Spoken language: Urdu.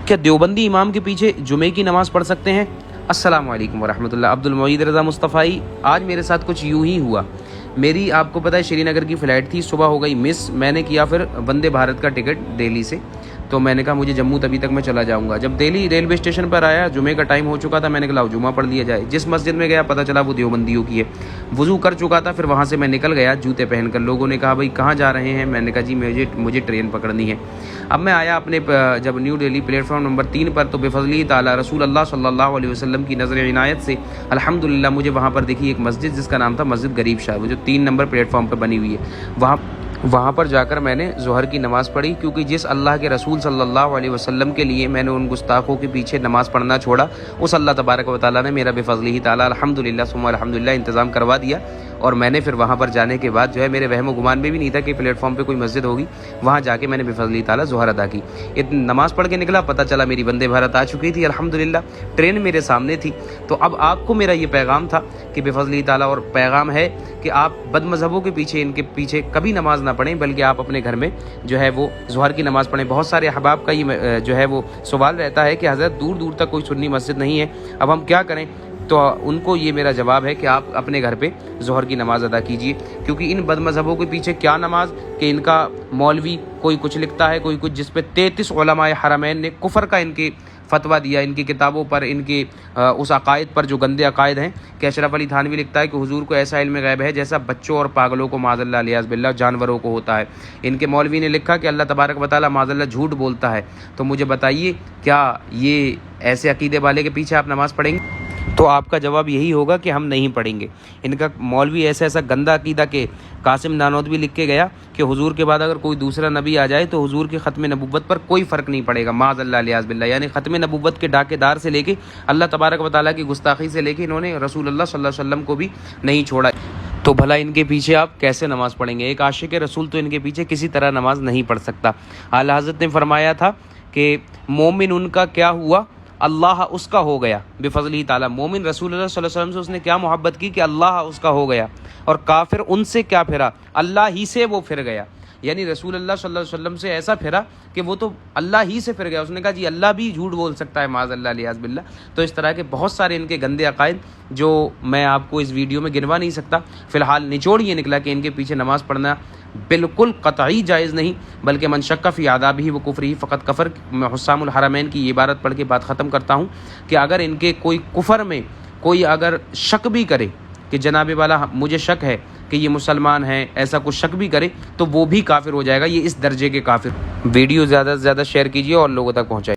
کیا دیوبندی امام کے پیچھے جمعے کی نماز پڑھ سکتے ہیں؟ السلام علیکم ورحمۃ اللہ۔ عبد المعید رضا مصطفی، آج میرے ساتھ کچھ یوں ہی ہوا۔ میری آپ کو پتہ ہے شری نگر کی فلائٹ تھی، صبح ہو گئی مس۔ میں نے کیا پھر وندے بھارت کا ٹکٹ دہلی سے، تو میں نے کہا مجھے جموں تبھی تک میں چلا جاؤں گا۔ جب دہلی ریلوے اسٹیشن پر آیا، جمعے کا ٹائم ہو چکا تھا، میں نے کہا جمعہ پڑھ لیا جائے۔ جس مسجد میں گیا پتہ چلا وہ دیوبندیوں کی ہے۔ وضو کر چکا تھا، پھر وہاں سے میں نکل گیا جوتے پہن کر۔ لوگوں نے کہا بھائی کہاں جا رہے ہیں؟ میں نے کہا جی مجھے ٹرین پکڑنی ہے۔ اب میں آیا اپنے جب new Delhi plate form number 3 پر، تو بفضل تعالیٰ رسول اللہ صلی اللہ علیہ وسلم کی نظر عنایت سے الحمدللہ مجھے وہاں پر دکھی ایک مسجد جس کا نام تھا مسجد غریب شاہ، وہ جو 3 نمبر پلیٹ فارم پہ بنی ہوئی ہے۔ وہاں پر جا کر میں نے ظہر کی نماز پڑھی، کیونکہ جس اللہ کے رسول صلی اللہ علیہ وسلم کے لیے میں نے ان گستاخوں کے پیچھے نماز پڑھنا چھوڑا، اس اللہ تبارک و تعالیٰ نے میرا بفضلہ تعالیٰ الحمدللہ ثم الحمدللہ انتظام کروا دیا۔ اور میں نے پھر وہاں پر جانے کے بعد جو ہے میرے وہم و گمان میں بھی نہیں تھا کہ پلیٹ فارم پہ کوئی مسجد ہوگی، وہاں جا کے میں نے بفضلہ تعالیٰ ظہر ادا کی۔ نماز پڑھ کے نکلا، پتہ چلا میری وندے بھارت آ چکی تھی، الحمدللہ ٹرین میرے سامنے تھی۔ تو اب آپ کو میرا یہ پیغام تھا کہ بفضلہ تعالیٰ، اور پیغام ہے کہ آپ بد مذہبوں کے پیچھے، ان کے پیچھے کبھی نماز نہ پڑھیں، بلکہ آپ اپنے گھر میں جو ہے وہ ظہر کی نماز پڑھیں۔ بہت سارے احباب کا یہ جو ہے وہ سوال رہتا ہے کہ حضرت دور دور تک کوئی سنی مسجد نہیں ہے، اب ہم کیا کریں؟ تو ان کو یہ میرا جواب ہے کہ آپ اپنے گھر پہ ظہر کی نماز ادا کیجیے، کیونکہ ان بد مذہبوں کے پیچھے کیا نماز کہ ان کا مولوی کوئی کچھ لکھتا ہے، کوئی کچھ، جس پہ 33 علماء حرمین نے کفر کا ان کے فتویٰ دیا، ان کی کتابوں پر، ان کے اس عقائد پر جو گندے عقائد ہیں، کہ اشرف علی تھانوی لکھتا ہے کہ حضور کو ایسا علم غیب ہے جیسا بچوں اور پاگلوں کو معاذ اللہ علیہ باللہ جانوروں کو ہوتا ہے۔ ان کے مولوی نے لکھا کہ اللہ تبارک و تعالیٰ معاذ اللہ جھوٹ بولتا ہے۔ تو مجھے بتائیے کیا یہ ایسے عقیدے والے کے پیچھے آپ نماز پڑھیں گے؟ تو آپ کا جواب یہی ہوگا کہ ہم نہیں پڑھیں گے۔ ان کا مولوی ایسا گندا عقیدہ کہ قاسم نانوتوی لکھ کے گیا کہ حضور کے بعد اگر کوئی دوسرا نبی آ جائے تو حضور کی ختم نبوت پر کوئی فرق نہیں پڑے گا، معاذ اللہ علیہ باللہ۔ یعنی ختم نبوت کے ڈاکے دار سے لے کے اللہ تبارک و تعالیٰ کی گستاخی سے لے کے انہوں نے رسول اللہ صلی اللہ علیہ وسلم کو بھی نہیں چھوڑا۔ تو بھلا ان کے پیچھے آپ کیسے نماز پڑھیں گے؟ ایک عاشق رسول تو ان کے پیچھے کسی طرح نماز نہیں پڑھ سکتا۔ اعلی حضرت نے فرمایا تھا کہ مومن ان کا کیا ہوا، اللہ اس کا ہو گیا بفضلہ تعالیٰ۔ مومن رسول اللہ صلی اللہ علیہ وسلم سے اس نے کیا محبت کی کہ اللہ اس کا ہو گیا، اور کافر ان سے کیا پھرا، اللہ ہی سے وہ پھر گیا۔ یعنی رسول اللہ صلی اللہ علیہ وسلم سے ایسا پھرا کہ وہ تو اللہ ہی سے پھر گیا۔ اس نے کہا جی اللہ بھی جھوٹ بول سکتا ہے، معاذ اللہ علیہ باللہ۔ تو اس طرح کے بہت سارے ان کے گندے عقائد جو میں آپ کو اس ویڈیو میں گنوا نہیں سکتا۔ فی الحال نچوڑ یہ نکلا کہ ان کے پیچھے نماز پڑھنا بالکل قطعی جائز نہیں، بلکہ من شک فی آدابہ و کفرہ فقط کفر۔ میں حسام الحرمین کی یہ عبارت پڑھ کے بات ختم کرتا ہوں کہ اگر ان کے کوئی کفر میں کوئی اگر شک بھی کرے کہ جناب والا مجھے شک ہے کہ یہ مسلمان ہیں، ایسا کچھ شک بھی کرے، تو وہ بھی کافر ہو جائے گا۔ یہ اس درجے کے کافر۔ ویڈیو زیادہ سے زیادہ شیئر کیجیے اور لوگوں تک پہنچائیے۔